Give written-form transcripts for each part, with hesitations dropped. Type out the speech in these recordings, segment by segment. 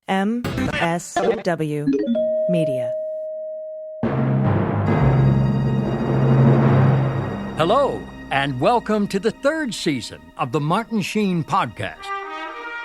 MSW Media. Hello, and welcome to the third season of the Martin Sheen podcast.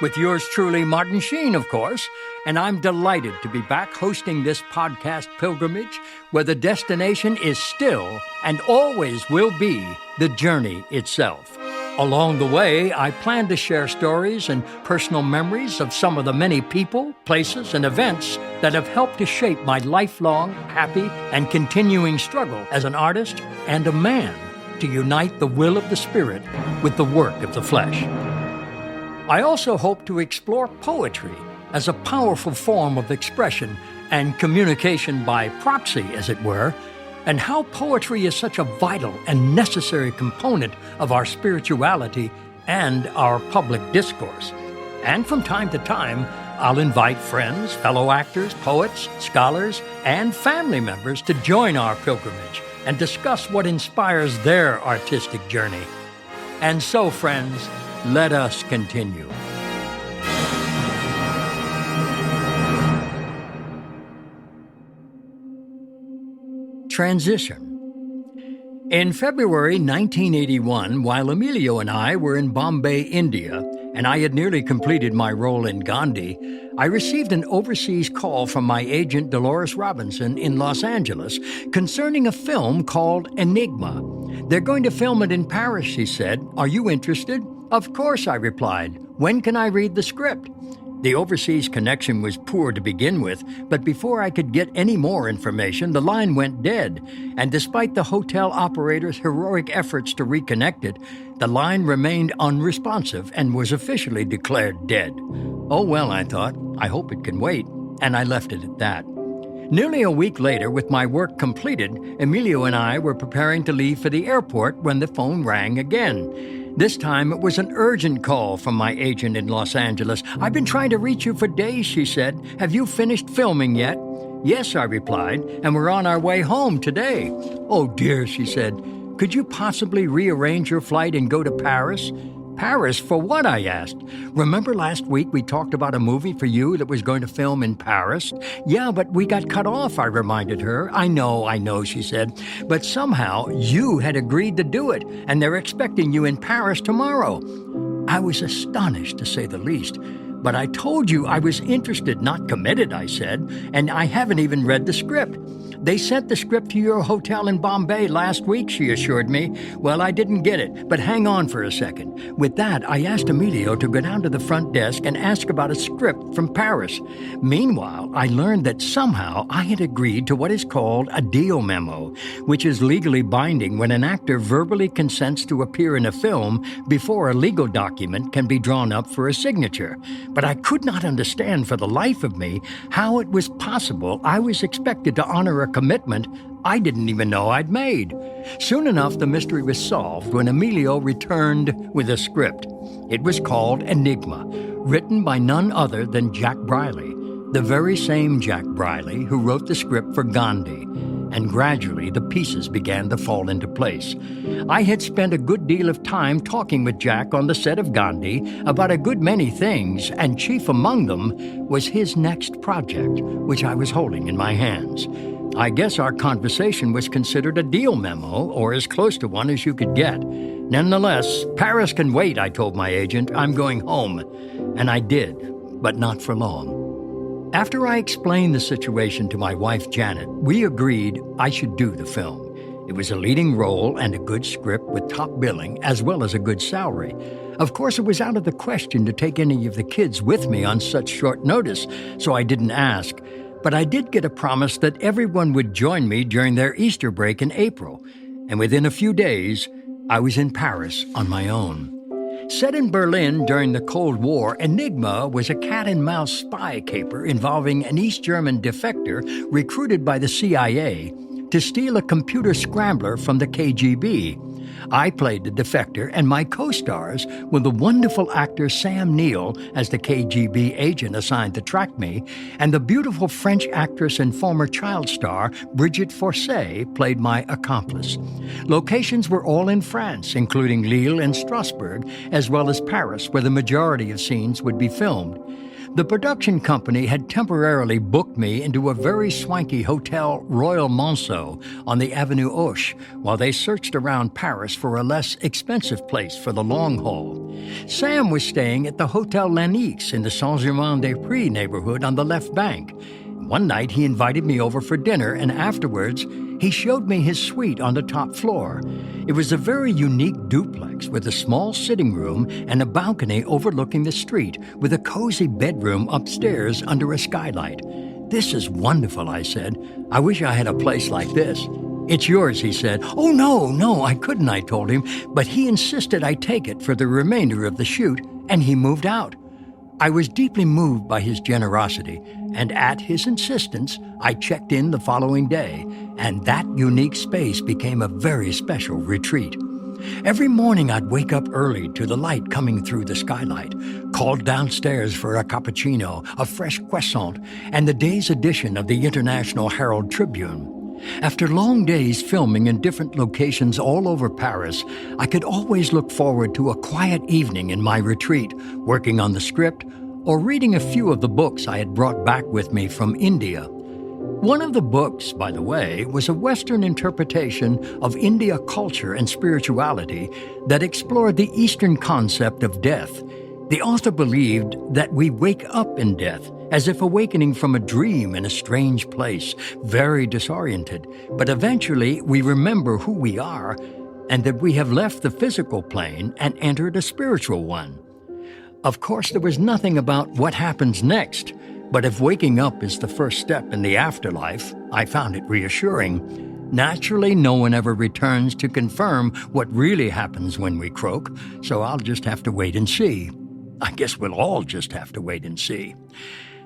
With yours truly, Martin Sheen, of course, and I'm delighted to be back hosting this podcast pilgrimage where the destination is still and always will be the journey itself. Along the way, I plan to share stories and personal memories of some of the many people, places, and events that have helped to shape my lifelong, happy, and continuing struggle as an artist and a man to unite the will of the spirit with the work of the flesh. I also hope to explore poetry as a powerful form of expression and communication by proxy, as it were, and how poetry is such a vital and necessary component of our spirituality and our public discourse. And from time to time, I'll invite friends, fellow actors, poets, scholars, and family members to join our pilgrimage and discuss what inspires their artistic journey. And so, friends, let us continue. Transition. In February 1981, while Emilio and I were in Bombay, India, and I had nearly completed my role in Gandhi, I received an overseas call from my agent Dolores Robinson in Los Angeles concerning a film called Enigma. They're going to film it in Paris, she said. Are you interested? Of course, I replied. When can I read the script? The overseas connection was poor to begin with, but before I could get any more information, the line went dead, and despite the hotel operator's heroic efforts to reconnect it, the line remained unresponsive and was officially declared dead. Oh well, I thought, I hope it can wait, and I left it at that. Nearly a week later, with my work completed, Emilio and I were preparing to leave for the airport when the phone rang again. This time it was an urgent call from my agent in Los Angeles. I've been trying to reach you for days, she said. Have you finished filming yet? Yes, I replied, and we're on our way home today. Oh dear, she said. Could you possibly rearrange your flight and go to Paris? Paris for what? I asked. Remember last week we talked about a movie for you that was going to film in Paris? Yeah, but we got cut off, I reminded her. I know, she said. But somehow you had agreed to do it, and they're expecting you in Paris tomorrow. I was astonished, to say the least. But I told you I was interested, not committed, I said, and I haven't even read the script. They sent the script to your hotel in Bombay last week, she assured me. Well, I didn't get it, but hang on for a second. With that, I asked Emilio to go down to the front desk and ask about a script from Paris. Meanwhile, I learned that somehow I had agreed to what is called a deal memo, which is legally binding when an actor verbally consents to appear in a film before a legal document can be drawn up for a signature. But I could not understand for the life of me how it was possible I was expected to honor a commitment I didn't even know I'd made. Soon enough, the mystery was solved when Emilio returned with a script. It was called Enigma, written by none other than Jack Briley, the very same Jack Briley who wrote the script for Gandhi. And gradually the pieces began to fall into place. I had spent a good deal of time talking with Jack on the set of Gandhi about a good many things, and chief among them was his next project, which I was holding in my hands. I guess our conversation was considered a deal memo, or as close to one as you could get. Nonetheless, Paris can wait, I told my agent. I'm going home. And I did, but not for long. After I explained the situation to my wife, Janet, we agreed I should do the film. It was a leading role and a good script with top billing, as well as a good salary. Of course, it was out of the question to take any of the kids with me on such short notice, so I didn't ask. But I did get a promise that everyone would join me during their Easter break in April, and within a few days, I was in Paris on my own. Set in Berlin during the Cold War, Enigma was a cat-and-mouse spy caper involving an East German defector recruited by the CIA to steal a computer scrambler from the KGB. I played the defector, and my co-stars were the wonderful actor Sam Neill as the KGB agent assigned to track me, and the beautiful French actress and former child star Brigitte Fourcet played my accomplice. Locations were all in France, including Lille and Strasbourg, as well as Paris, where the majority of scenes would be filmed. The production company had temporarily booked me into a very swanky hotel, Royal Monceau, on the Avenue Hoche, while they searched around Paris for a less expensive place for the long haul. Sam was staying at the Hotel Lennox in the Saint-Germain-des-Prés neighborhood on the left bank. One night he invited me over for dinner, and afterwards he showed me his suite on the top floor. It was a very unique duplex with a small sitting room and a balcony overlooking the street, with a cozy bedroom upstairs under a skylight. "This is wonderful," I said. "I wish I had a place like this." "It's yours," he said. "Oh, no, I couldn't," I told him, but he insisted I take it for the remainder of the shoot, and he moved out. I was deeply moved by his generosity, and at his insistence, I checked in the following day, and that unique space became a very special retreat. Every morning I'd wake up early to the light coming through the skylight, called downstairs for a cappuccino, a fresh croissant, and the day's edition of the International Herald Tribune. After long days filming in different locations all over Paris, I could always look forward to a quiet evening in my retreat, working on the script or reading a few of the books I had brought back with me from India. One of the books, by the way, was a Western interpretation of India culture and spirituality that explored the Eastern concept of death. The author believed that we wake up in death, as if awakening from a dream in a strange place, very disoriented, but eventually we remember who we are and that we have left the physical plane and entered a spiritual one. Of course, there was nothing about what happens next, but if waking up is the first step in the afterlife, I found it reassuring. Naturally, no one ever returns to confirm what really happens when we croak, so I'll just have to wait and see. I guess we'll all just have to wait and see.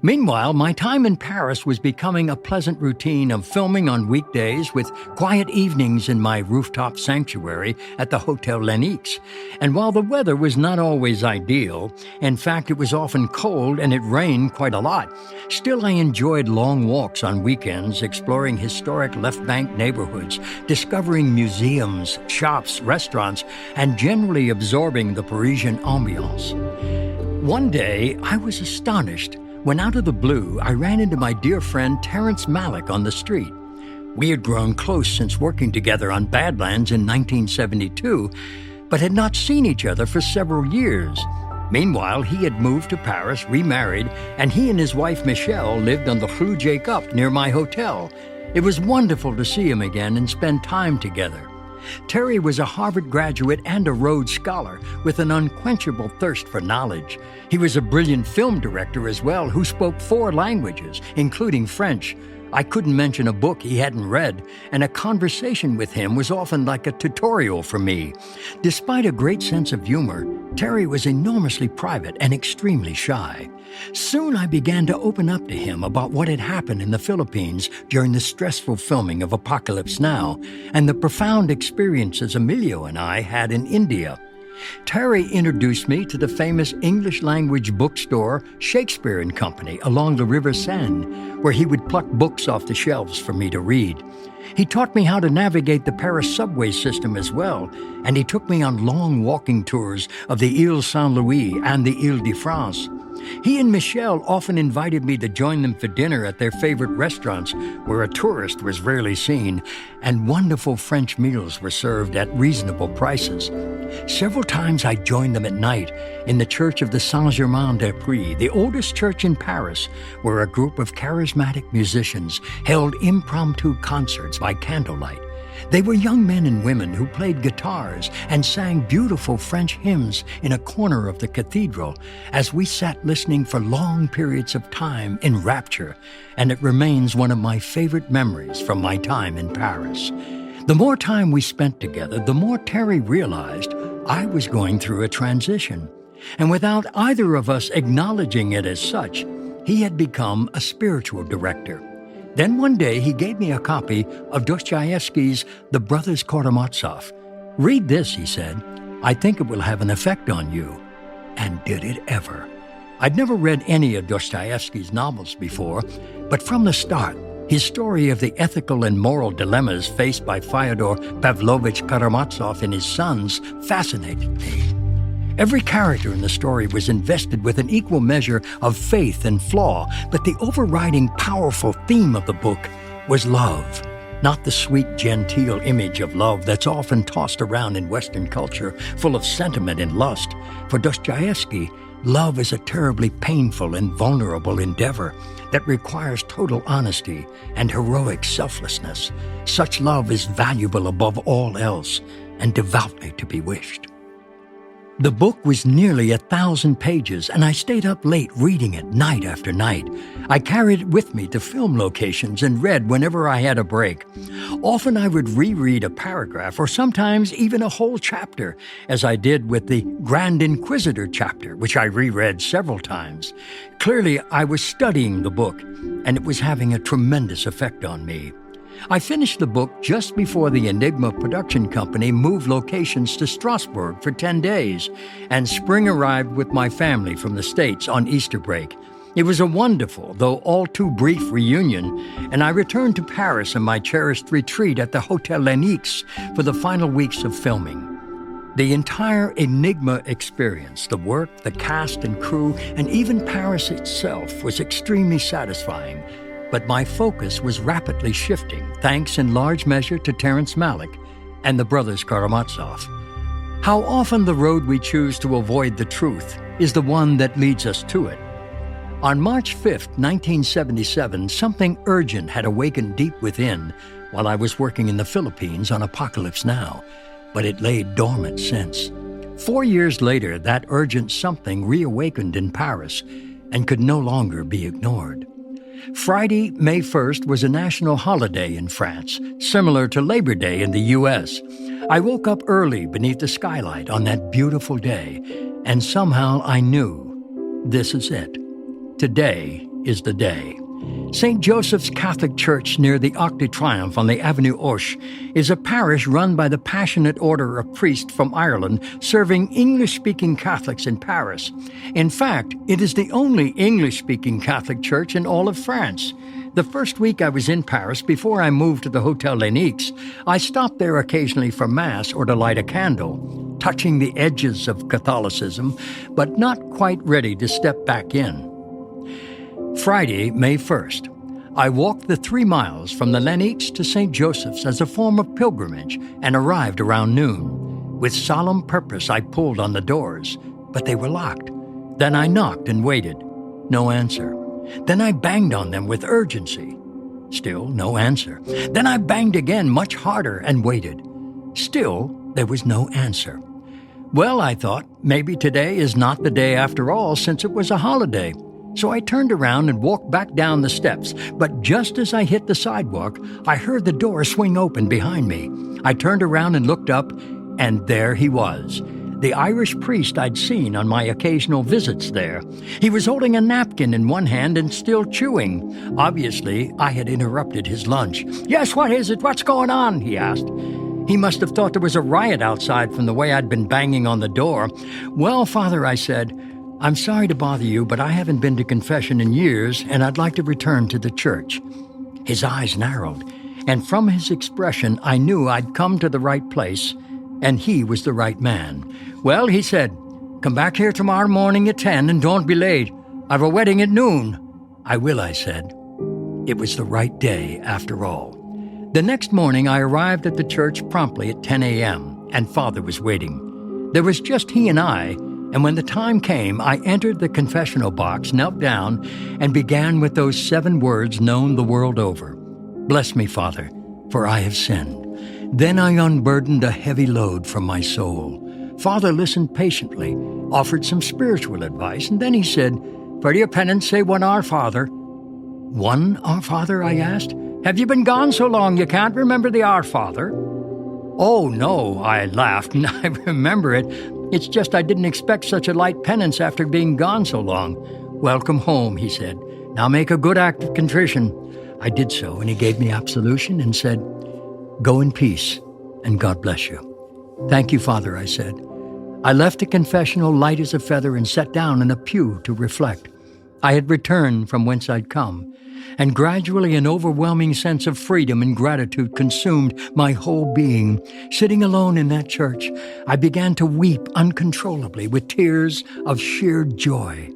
Meanwhile, my time in Paris was becoming a pleasant routine of filming on weekdays with quiet evenings in my rooftop sanctuary at the Hotel Lennox. And while the weather was not always ideal, in fact it was often cold and it rained quite a lot, still I enjoyed long walks on weekends exploring historic left bank neighborhoods, discovering museums, shops, restaurants, and generally absorbing the Parisian ambiance. One day, I was astonished when out of the blue, I ran into my dear friend Terrence Malick on the street. We had grown close since working together on Badlands in 1972, but had not seen each other for several years. Meanwhile, he had moved to Paris, remarried, and he and his wife Michelle lived on the Rue Jacob near my hotel. It was wonderful to see him again and spend time together. Terry was a Harvard graduate and a Rhodes Scholar with an unquenchable thirst for knowledge. He was a brilliant film director as well, who spoke 4 languages, including French. I couldn't mention a book he hadn't read, and a conversation with him was often like a tutorial for me. Despite a great sense of humor, Terry was enormously private and extremely shy. Soon I began to open up to him about what had happened in the Philippines during the stressful filming of Apocalypse Now, and the profound experiences Emilio and I had in India. Terry introduced me to the famous English-language bookstore Shakespeare & Company along the River Seine, where he would pluck books off the shelves for me to read. He taught me how to navigate the Paris subway system as well, and he took me on long walking tours of the Ile Saint-Louis and the Ile de France. He and Michelle often invited me to join them for dinner at their favorite restaurants, where a tourist was rarely seen, and wonderful French meals were served at reasonable prices. Several times I joined them at night in the church of the Saint-Germain-des-Prés, the oldest church in Paris, where a group of charismatic musicians held impromptu concerts by candlelight. They were young men and women who played guitars and sang beautiful French hymns in a corner of the cathedral as we sat listening for long periods of time in rapture, and it remains one of my favorite memories from my time in Paris. The more time we spent together, the more Terry realized I was going through a transition. And without either of us acknowledging it as such, he had become a spiritual director. Then one day he gave me a copy of Dostoevsky's The Brothers Karamazov. "Read this," he said. "I think it will have an effect on you." And did it ever. I'd never read any of Dostoevsky's novels before, but from the start, his story of the ethical and moral dilemmas faced by Fyodor Pavlovich Karamazov and his sons fascinated me. Every character in the story was invested with an equal measure of faith and flaw, but the overriding powerful theme of the book was love. Not the sweet, genteel image of love that's often tossed around in Western culture, full of sentiment and lust. For Dostoevsky, love is a terribly painful and vulnerable endeavor that requires total honesty and heroic selflessness. Such love is valuable above all else and devoutly to be wished. The book was nearly 1,000 pages, and I stayed up late reading it night after night. I carried it with me to film locations and read whenever I had a break. Often I would reread a paragraph or sometimes even a whole chapter, as I did with the Grand Inquisitor chapter, which I reread several times. Clearly, I was studying the book, and it was having a tremendous effect on me. I finished the book just before the Enigma production company moved locations to Strasbourg for 10 days, and spring arrived with my family from the States on Easter break. It was a wonderful, though all too brief reunion, and I returned to Paris in my cherished retreat at the Hotel Lennox for the final weeks of filming. The entire Enigma experience, the work, the cast and crew, and even Paris itself was extremely satisfying. But my focus was rapidly shifting, thanks in large measure to Terrence Malick and the brothers Karamazov. How often the road we choose to avoid the truth is the one that leads us to it. On March 5, 1977, something urgent had awakened deep within while I was working in the Philippines on Apocalypse Now, but it lay dormant since. 4 years later, that urgent something reawakened in Paris and could no longer be ignored. Friday, May 1st, was a national holiday in France, similar to Labor Day in the U.S. I woke up early beneath the skylight on that beautiful day, and somehow I knew this is it. Today is the day. St. Joseph's Catholic Church near the Arc de Triomphe on the Avenue Hoche is a parish run by the Passionate Order of Priests from Ireland serving English-speaking Catholics in Paris. In fact, it is the only English-speaking Catholic church in all of France. The first week I was in Paris, before I moved to the Hotel Lennox, I stopped there occasionally for Mass or to light a candle, touching the edges of Catholicism, but not quite ready to step back in. Friday, May 1st. I walked the 3 miles from the Lennox to St. Joseph's as a form of pilgrimage and arrived around noon. With solemn purpose, I pulled on the doors, but they were locked. Then I knocked and waited. No answer. Then I banged on them with urgency. Still no answer. Then I banged again much harder and waited. Still there was no answer. Well, I thought, maybe today is not the day after all, since it was a holiday. So I turned around and walked back down the steps, but just as I hit the sidewalk, I heard the door swing open behind me. I turned around and looked up, and there he was, the Irish priest I'd seen on my occasional visits there. He was holding a napkin in one hand and still chewing. Obviously, I had interrupted his lunch. "Yes, what is it? What's going on?" he asked. He must have thought there was a riot outside from the way I'd been banging on the door. "Well, Father," I said, "I'm sorry to bother you, but I haven't been to confession in years, and I'd like to return to the church." His eyes narrowed, and from his expression, I knew I'd come to the right place, and he was the right man. "Well," he said, "come back here tomorrow morning at 10 and don't be late. I've a wedding at noon." "I will," I said. It was the right day, after all. The next morning, I arrived at the church promptly at 10 a.m., and Father was waiting. There was just he and I, and when the time came, I entered the confessional box, knelt down, and began with those 7 words known the world over. "Bless me, Father, for I have sinned." Then I unburdened a heavy load from my soul. Father listened patiently, offered some spiritual advice, and then he said, "For your penance, say one Our Father." "One Our Father?" I asked. "Have you been gone so long you can't remember the Our Father?" "Oh, no," I laughed, "and I remember it. It's just I didn't expect such a light penance after being gone so long." "Welcome home," he said. "Now make a good act of contrition." I did so, and he gave me absolution and said, "Go in peace, and God bless you." "Thank you, Father," I said. I left the confessional light as a feather and sat down in a pew to reflect. I had returned from whence I'd come, and gradually an overwhelming sense of freedom and gratitude consumed my whole being. Sitting alone in that church, I began to weep uncontrollably with tears of sheer joy.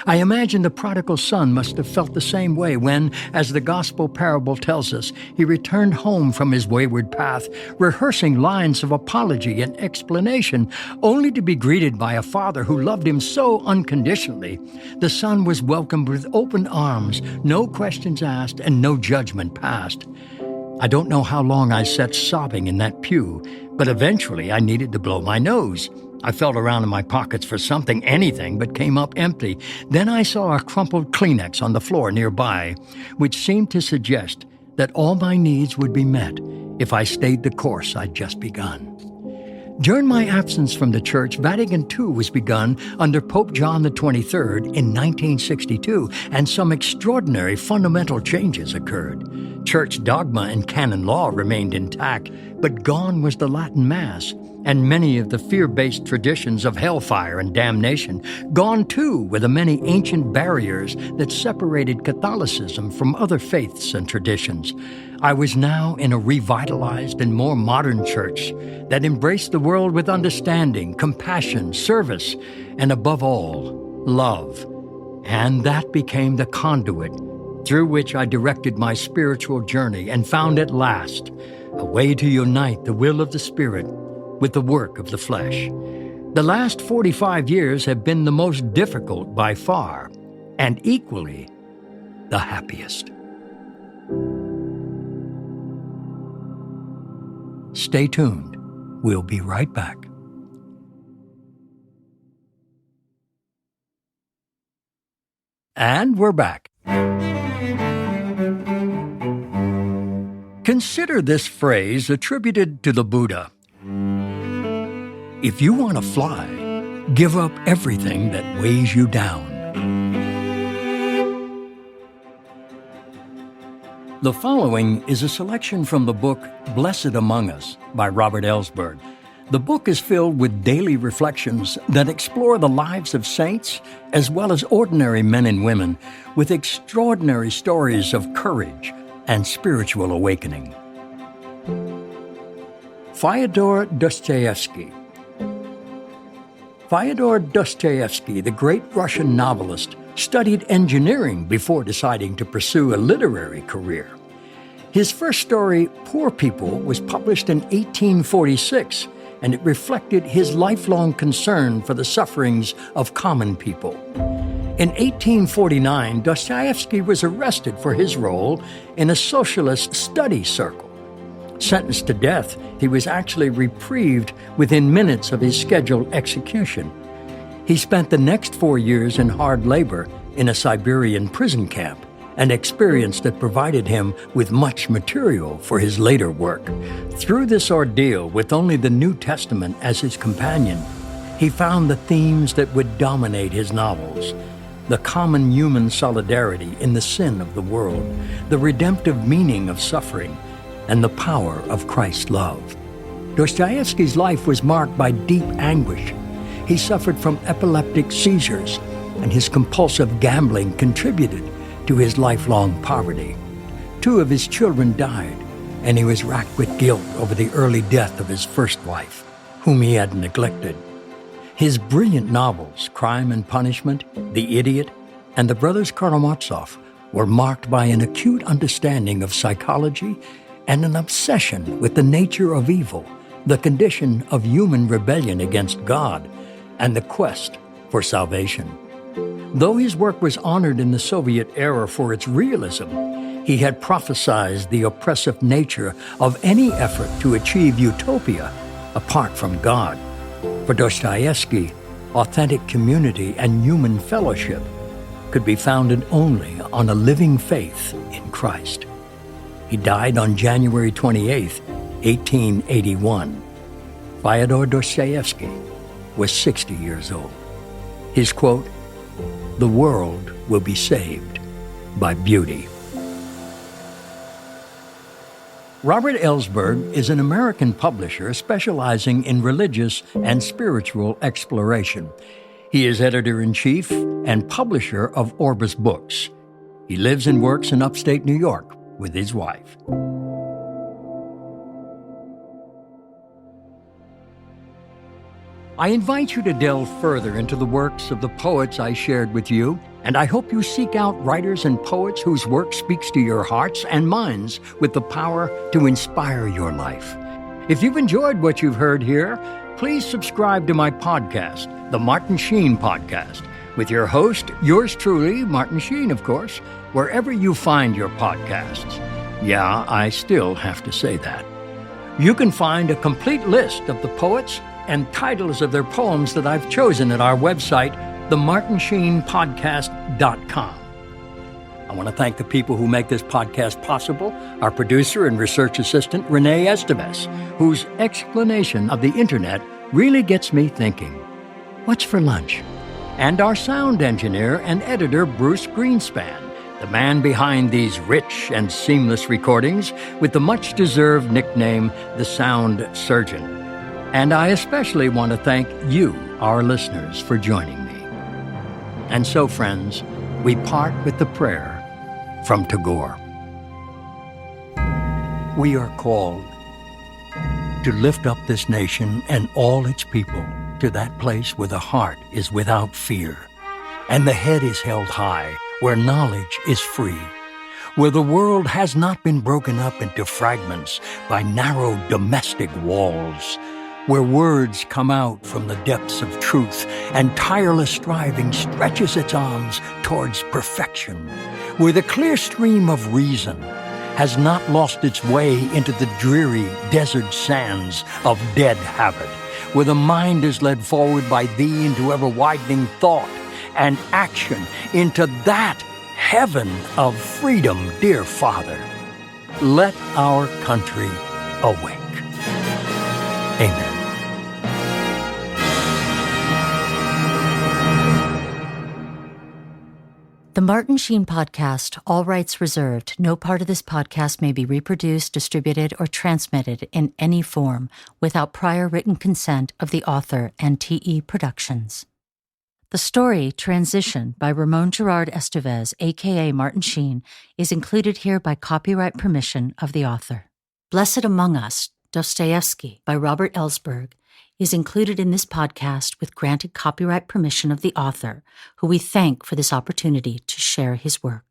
I imagine the prodigal son must have felt the same way when, as the gospel parable tells us, he returned home from his wayward path, rehearsing lines of apology and explanation, only to be greeted by a father who loved him so unconditionally. The son was welcomed with open arms, no questions asked, and no judgment passed. I don't know how long I sat sobbing in that pew, but eventually I needed to blow my nose. I felt around in my pockets for something, anything, but came up empty. Then I saw a crumpled Kleenex on the floor nearby, which seemed to suggest that all my needs would be met if I stayed the course I'd just begun. During my absence from the church, Vatican II was begun under Pope John XXIII in 1962, and some extraordinary fundamental changes occurred. Church dogma and canon law remained intact, but gone was the Latin Mass, and many of the fear-based traditions of hellfire and damnation. Gone, too, were the many ancient barriers that separated Catholicism from other faiths and traditions. I was now in a revitalized and more modern church that embraced the world with understanding, compassion, service, and above all, love. And that became the conduit through which I directed my spiritual journey and found at last a way to unite the will of the Spirit with the work of the flesh. The last 45 years have been the most difficult by far, and equally the happiest. Stay tuned. We'll be right back. And we're back. Consider this phrase attributed to the Buddha. If you want to fly, give up everything that weighs you down. The following is a selection from the book Blessed Among Us by Robert Ellsberg. The book is filled with daily reflections that explore the lives of saints as well as ordinary men and women with extraordinary stories of courage and spiritual awakening. Fyodor Dostoevsky. Fyodor Dostoevsky, the great Russian novelist, studied engineering before deciding to pursue a literary career. His first story, Poor People, was published in 1846, and it reflected his lifelong concern for the sufferings of common people. In 1849, Dostoevsky was arrested for his role in a socialist study circle. Sentenced to death, he was actually reprieved within minutes of his scheduled execution. He spent the next 4 years in hard labor in a Siberian prison camp, an experience that provided him with much material for his later work. Through this ordeal, with only the New Testament as his companion, he found the themes that would dominate his novels: the common human solidarity in the sin of the world, the redemptive meaning of suffering, and the power of Christ's love. Dostoevsky's life was marked by deep anguish. He suffered from epileptic seizures, and his compulsive gambling contributed to his lifelong poverty. 2 of his children died, and he was racked with guilt over the early death of his first wife, whom he had neglected. His brilliant novels, Crime and Punishment, The Idiot, and The Brothers Karamazov, were marked by an acute understanding of psychology and an obsession with the nature of evil, the condition of human rebellion against God, and the quest for salvation. Though his work was honored in the Soviet era for its realism, he had prophesied the oppressive nature of any effort to achieve utopia apart from God. For Dostoevsky, authentic community and human fellowship could be founded only on a living faith in Christ. He died on January 28, 1881. Fyodor Dostoevsky was 60 years old. His quote, "The world will be saved by beauty." Robert Ellsberg is an American publisher specializing in religious and spiritual exploration. He is editor-in-chief and publisher of Orbis Books. He lives and works in upstate New York with his wife. I invite you to delve further into the works of the poets I shared with you, and I hope you seek out writers and poets whose work speaks to your hearts and minds with the power to inspire your life. If you've enjoyed what you've heard here, please subscribe to my podcast, The Martin Sheen Podcast, with your host, yours truly, Martin Sheen, of course, wherever you find your podcasts. Yeah, I still have to say that. You can find a complete list of the poets and titles of their poems that I've chosen at our website, themartinsheenpodcast.com. I want to thank the people who make this podcast possible, our producer and research assistant, Renee Esteves, whose explanation of the internet really gets me thinking. What's for lunch? And our sound engineer and editor, Bruce Greenspan, the man behind these rich and seamless recordings with the much-deserved nickname, the Sound Surgeon. And I especially want to thank you, our listeners, for joining me. And so, friends, we part with the prayer from Tagore. We are called to lift up this nation and all its people to that place where the heart is without fear, and the head is held high, where knowledge is free, where the world has not been broken up into fragments by narrow domestic walls, where words come out from the depths of truth and tireless striving stretches its arms towards perfection, where the clear stream of reason has not lost its way into the dreary desert sands of dead habit, where the mind is led forward by thee into ever-widening thought and action into that heaven of freedom, dear Father. Let our country awake. Amen. The Martin Sheen Podcast, all rights reserved. No part of this podcast may be reproduced, distributed, or transmitted in any form without prior written consent of the author and TE Productions. The story Transition by Ramon Gerard Estevez, a.k.a. Martin Sheen, is included here by copyright permission of the author. Blessed Among Us, Dostoevsky by Robert Ellsberg, is included in this podcast with granted copyright permission of the author, who we thank for this opportunity to share his work.